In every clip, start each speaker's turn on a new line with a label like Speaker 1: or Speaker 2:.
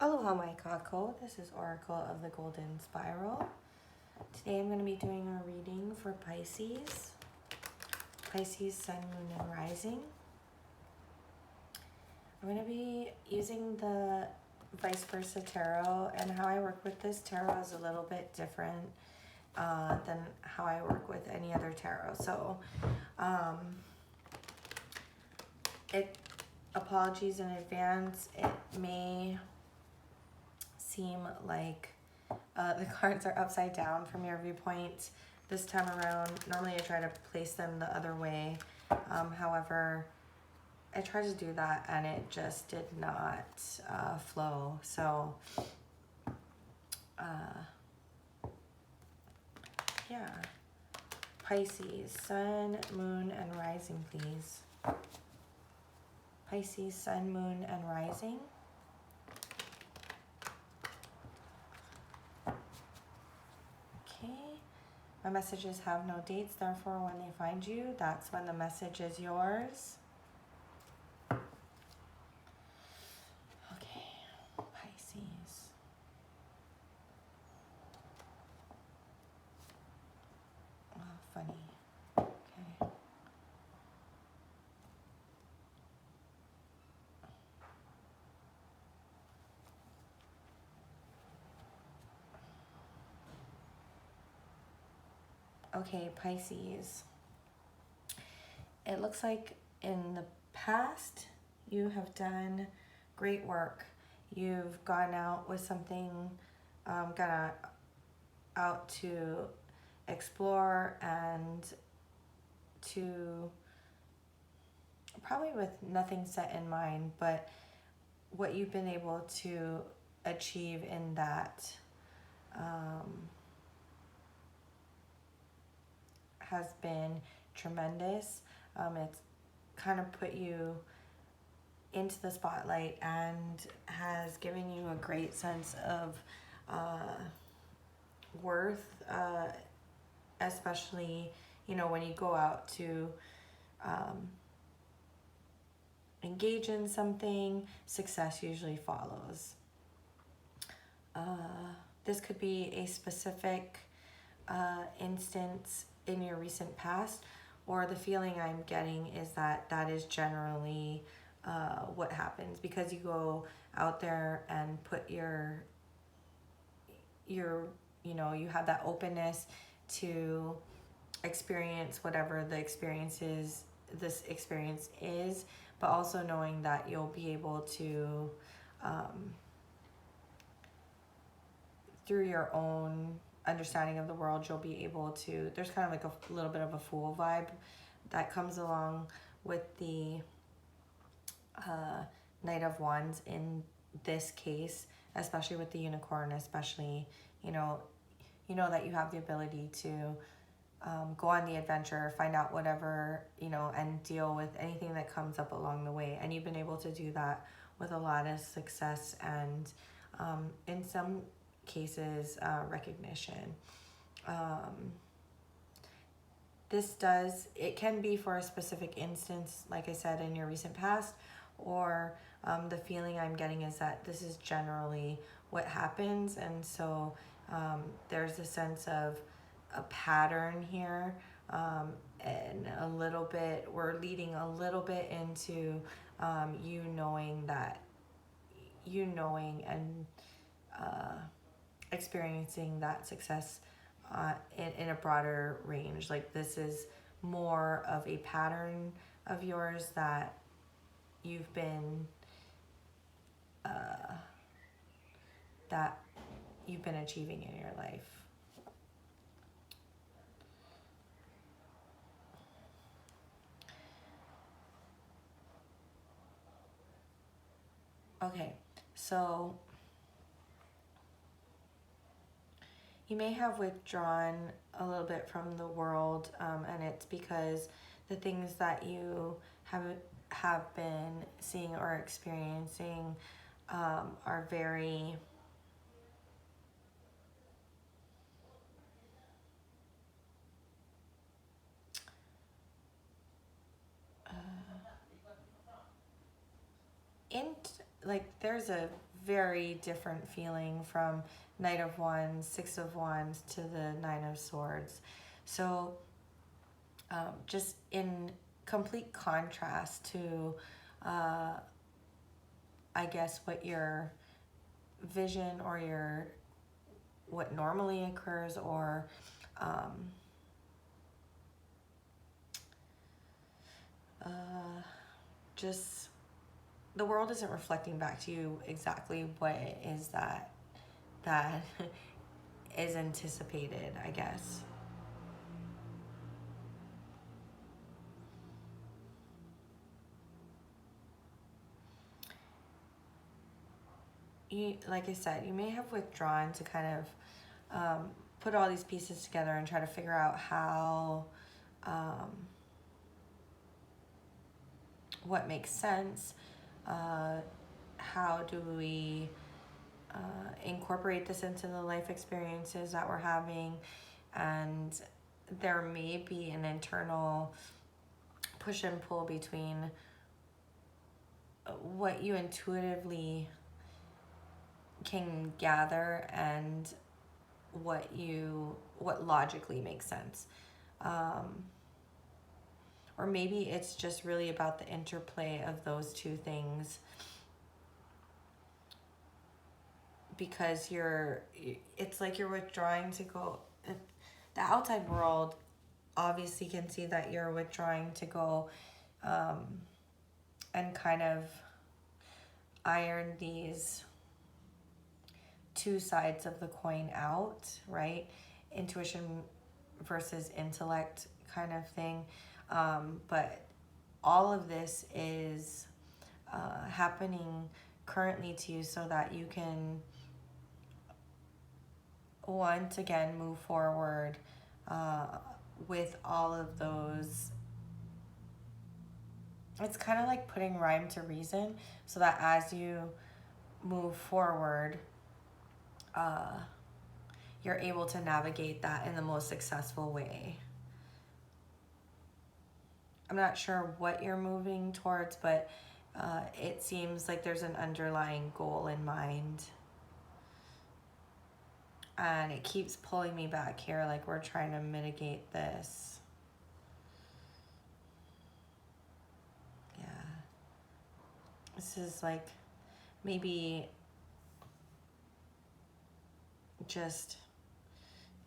Speaker 1: Aloha my kako, this is Oracle of the Golden Spiral. Today I'm going to be doing a reading for Pisces. Pisces, Sun, Moon, and Rising. I'm going to be using the Vice Versa Tarot, and how I work with this tarot is a little bit different than how I work with any other tarot. So, apologies in advance. It may seem like the cards are upside down from your viewpoint this time around. Normally I try to place them the other way. However, I tried to do that and it just did not flow. So, yeah. Pisces, Sun, Moon, and Rising, please. Pisces, Sun, Moon, and Rising. Okay. My messages have no dates, therefore when they find you, that's when the message is yours. Okay, Pisces. Oh, funny. Okay. Okay, Pisces. It looks like in the past you have done great work. You've gone out with something, gone out to explore and to, probably with nothing set in mind, but what you've been able to achieve in that has been tremendous. It's kind of put you into the spotlight and has given you a great sense of worth, especially, you know, when you go out to engage in something, success usually follows. This could be a specific instance in your recent past, or the feeling I'm getting is that that is generally what happens, because you go out there and put your you know, you have that openness to experience whatever this experience is, but also knowing that you'll be able to through your own understanding of the world, you'll be able to, there's kind of like a little bit of a fool vibe that comes along with the Knight of Wands in this case, especially with the unicorn, especially, you know that you have the ability to go on the adventure, find out whatever, you know, and deal with anything that comes up along the way. And you've been able to do that with a lot of success and in some cases recognition. It can be for a specific instance, like I said, in your recent past, or the feeling I'm getting is that this is generally what happens. And so there's a sense of a pattern here, and a little bit, we're leading a little bit into you knowing and experiencing that success in a broader range. Like, this is more of a pattern of yours that you've been achieving in your life. Okay, so you may have withdrawn a little bit from the world, and it's because the things that you have been seeing or experiencing are very like, there's a very different feeling from Knight of Wands, Six of Wands to the Nine of Swords. So just in complete contrast to, I guess, what your vision or your what normally occurs, or just the world isn't reflecting back to you exactly what it is that is anticipated, I guess. You, like I said, you may have withdrawn to kind of put all these pieces together and try to figure out how, what makes sense. How do we incorporate this into the life experiences that we're having? And there may be an internal push and pull between what you intuitively can gather and what logically makes sense. Or maybe it's just really about the interplay of those two things, because it's like you're withdrawing to go. The outside world obviously can see that you're withdrawing to go and kind of iron these two sides of the coin out, right? Intuition versus intellect kind of thing. But all of this is happening currently to you so that you can once again move forward with all of those. It's kind of like putting rhyme to reason, so that as you move forward, you're able to navigate that in the most successful way. I'm not sure what you're moving towards, but it seems like there's an underlying goal in mind. And it keeps pulling me back here, like we're trying to mitigate this. Yeah. This is like maybe just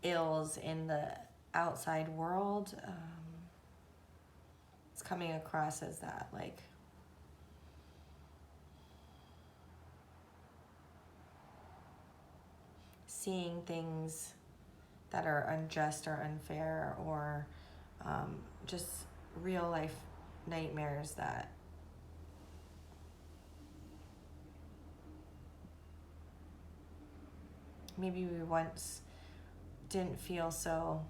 Speaker 1: ills in the outside world. It's coming across as that, like seeing things that are unjust or unfair, or just real life nightmares that maybe we once didn't feel so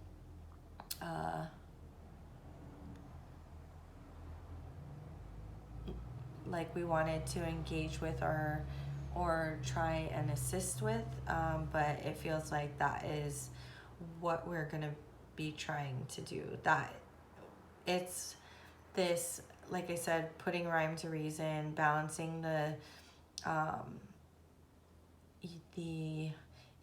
Speaker 1: like we wanted to engage with or try and assist with, but it feels like that is what we're gonna be trying to do. That it's this, like I said, putting rhyme to reason, balancing the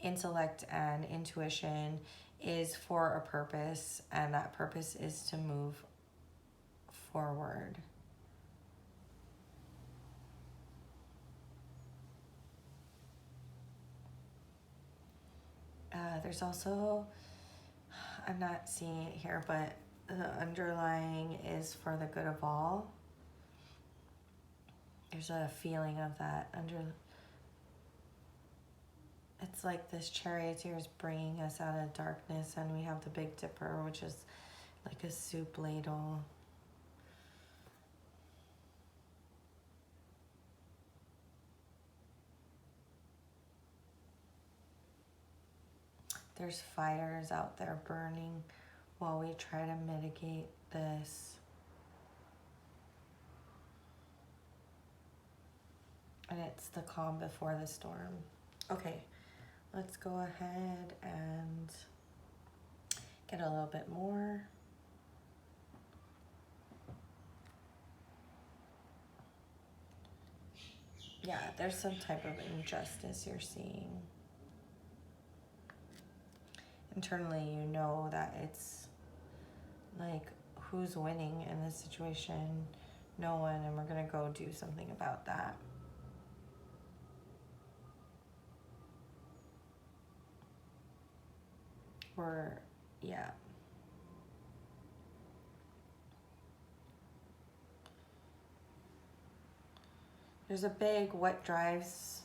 Speaker 1: intellect and intuition is for a purpose, and that purpose is to move forward. There's also, I'm not seeing it here, but the underlying is for the good of all. There's a feeling of that it's like this charioteer is bringing us out of darkness, and we have the Big Dipper, which is like a soup ladle. There's fires out there burning while we try to mitigate this. And it's the calm before the storm. Okay, let's go ahead and get a little bit more. Yeah, there's some type of injustice you're seeing. Internally, you know that it's like, who's winning in this situation? No one, and we're gonna go do something about that. Yeah. There's a big what drives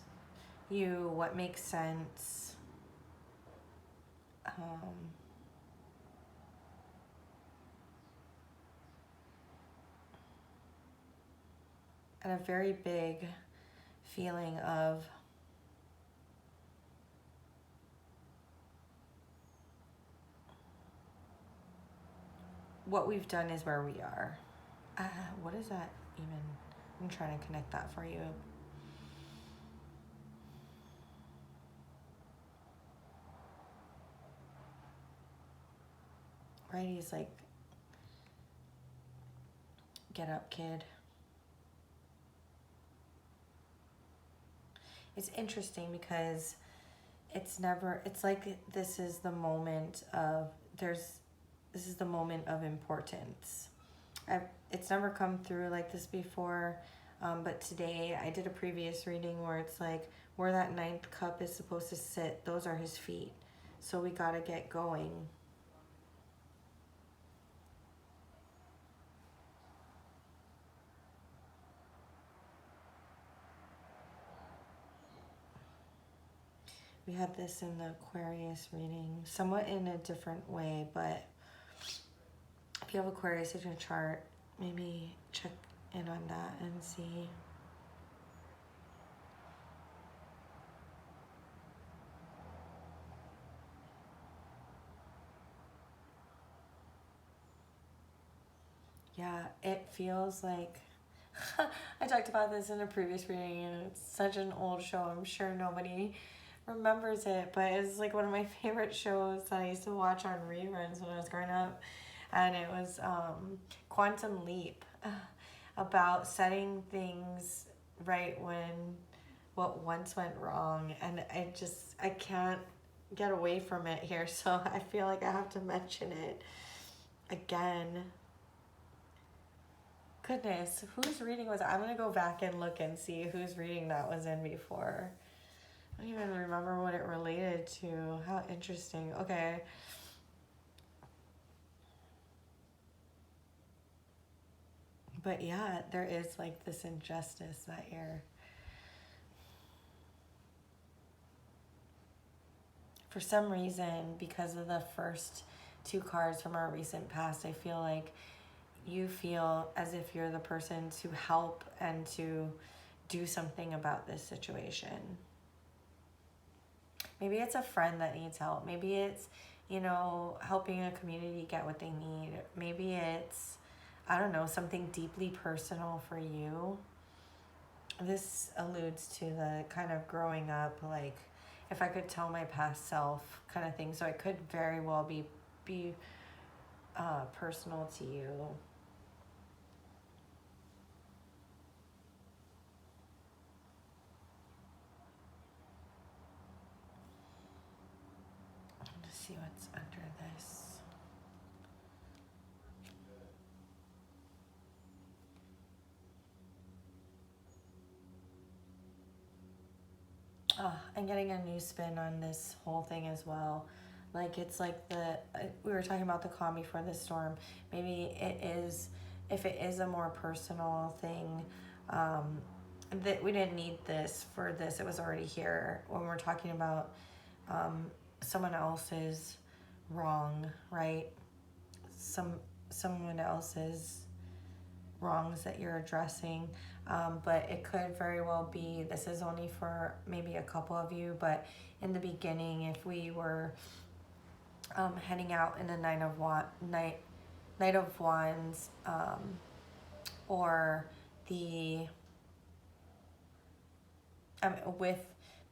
Speaker 1: you, what makes sense. And a very big feeling of what we've done is where we are. What is that even? I'm trying to connect that for you. Right? He's like, get up, kid. It's interesting because it's like this is the moment of, this is the moment of importance. It's never come through like this before, but today I did a previous reading where it's like, where that ninth cup is supposed to sit, those are his feet. So we gotta get going. We had this in the Aquarius reading, somewhat in a different way, but if you have Aquarius in your chart, maybe check in on that and see. Yeah, it feels like, I talked about this in a previous reading, and it's such an old show. I'm sure nobody remembers it, but it's like one of my favorite shows that I used to watch on reruns when I was growing up. And it was Quantum Leap, about setting things right when what once went wrong. And I can't get away from it here, so I feel like I have to mention it again. Goodness, whose reading was it? I'm gonna go back and look and see whose reading that was in before. I don't even remember what it related to. How interesting. Okay. But yeah, there is like this injustice that you're, for some reason, because of the first two cards from our recent past, I feel like you feel as if you're the person to help and to do something about this situation. Maybe it's a friend that needs help. Maybe it's, helping a community get what they need. Maybe it's, I don't know, something deeply personal for you. This alludes to the kind of growing up, like, if I could tell my past self kind of thing. So it could very well be personal to you. Let's see what's under this. I'm getting a new spin on this whole thing as well. Like, it's like we were talking about the calm before the storm. Maybe it is, if it is a more personal thing, that we didn't need this for this. It was already here when we're talking about someone else's wrong, right? Someone else's wrongs that you're addressing. But it could very well be, this is only for maybe a couple of you, but in the beginning, if we were heading out in the Knight of Wands, or the with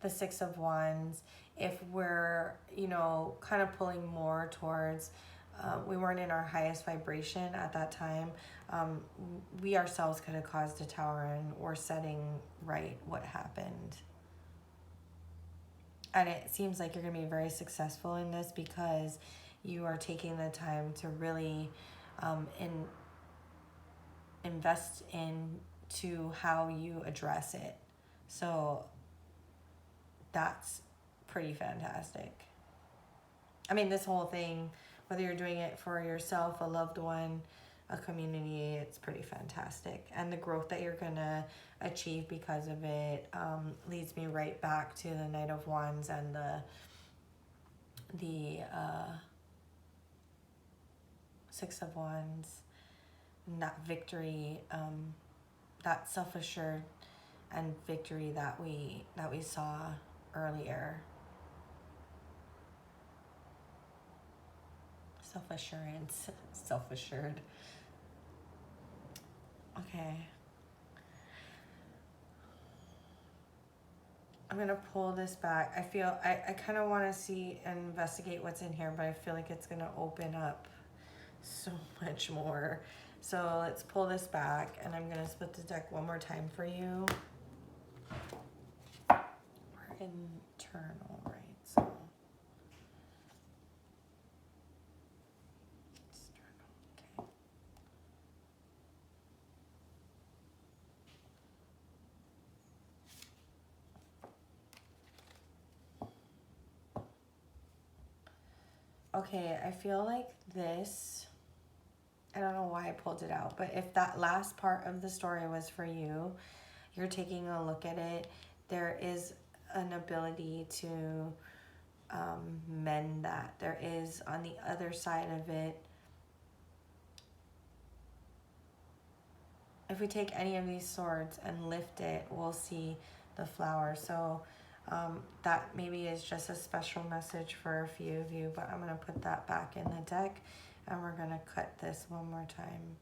Speaker 1: the Six of Wands, if we're kind of pulling more towards we weren't in our highest vibration at that time. We ourselves could have caused a tower, and we're setting right what happened. And it seems like you're going to be very successful in this because you are taking the time to really invest into how you address it. So that's pretty fantastic. I mean, this whole thing, whether you're doing it for yourself, a loved one, a community, it's pretty fantastic. And the growth that you're going to achieve because of it leads me right back to the Knight of Wands and the Six of Wands, and that victory, that self-assured and victory that we saw earlier. Self-assurance, self-assured. Okay. I'm going to pull this back. I feel, I kind of want to see and investigate what's in here, but I feel like it's going to open up so much more. So let's pull this back, and I'm going to split the deck one more time for you. We're internal, right? So external, okay. Okay, I feel like this, I don't know why I pulled it out, but if that last part of the story was for you, you're taking a look at it, there is an ability to mend that. There is, on the other side of it, if we take any of these swords and lift it, we'll see the flower. So that maybe is just a special message for a few of you, but I'm going to put that back in the deck, and we're going to cut this one more time.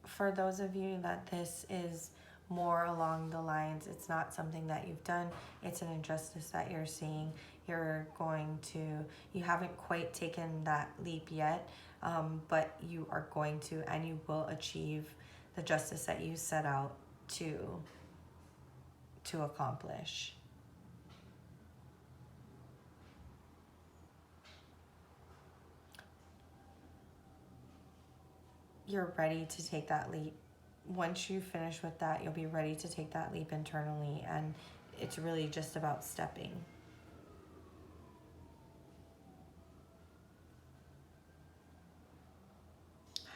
Speaker 1: For those of you that this is more along the lines, it's not something that you've done, it's an injustice that you're seeing, you haven't quite taken that leap yet, but you are going to, and you will achieve the justice that you set out to accomplish. You're ready to take that leap. Once you finish with that, you'll be ready to take that leap internally, and it's really just about stepping.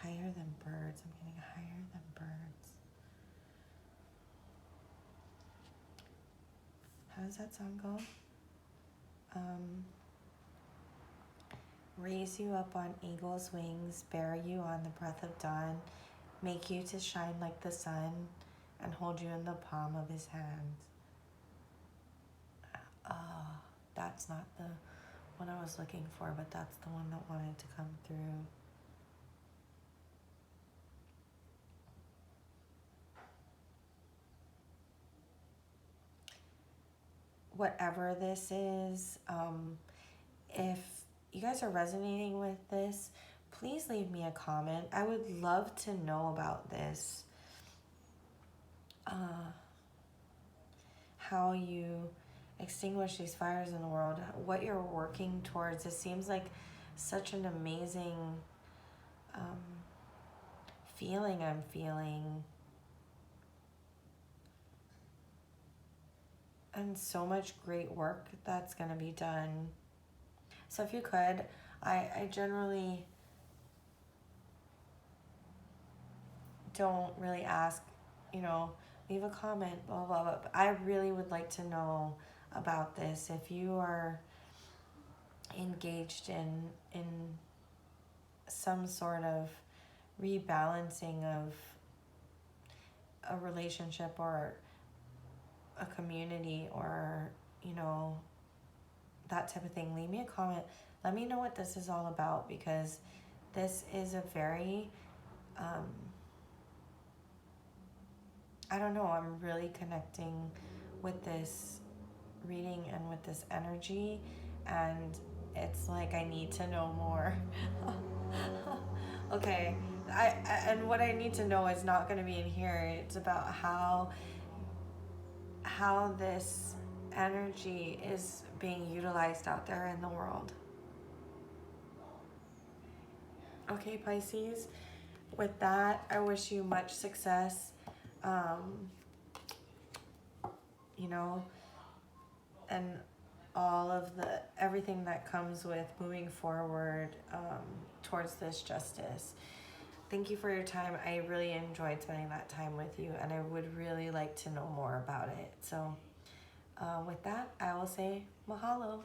Speaker 1: Higher than birds. I'm getting higher than birds. How does that song go? Raise you up on eagle's wings, bear you on the breath of dawn, make you to shine like the sun, and hold you in the palm of his hand. That's not the one I was looking for, but that's the one that wanted to come through. Whatever this is, if you guys are resonating with this, please leave me a comment. I would love to know about this. How you extinguish these fires in the world, what you're working towards. It seems like such an amazing feeling I'm feeling. And so much great work that's going to be done. So if you could, I generally don't really ask, leave a comment, blah, blah, blah. But I really would like to know about this. If you are engaged in some sort of rebalancing of a relationship or a community or, that type of thing, leave me a comment. Let me know what this is all about, because this is a very, I don't know, I'm really connecting with this reading and with this energy, and it's like I need to know more. Okay, and what I need to know is not going to be in here. It's about how this energy is being utilized out there in the world. Okay, Pisces, with that, I wish you much success, you know, and all of everything that comes with moving forward towards this justice. Thank you for your time. I really enjoyed spending that time with you, and I would really like to know more about it. So with that, I will say mahalo.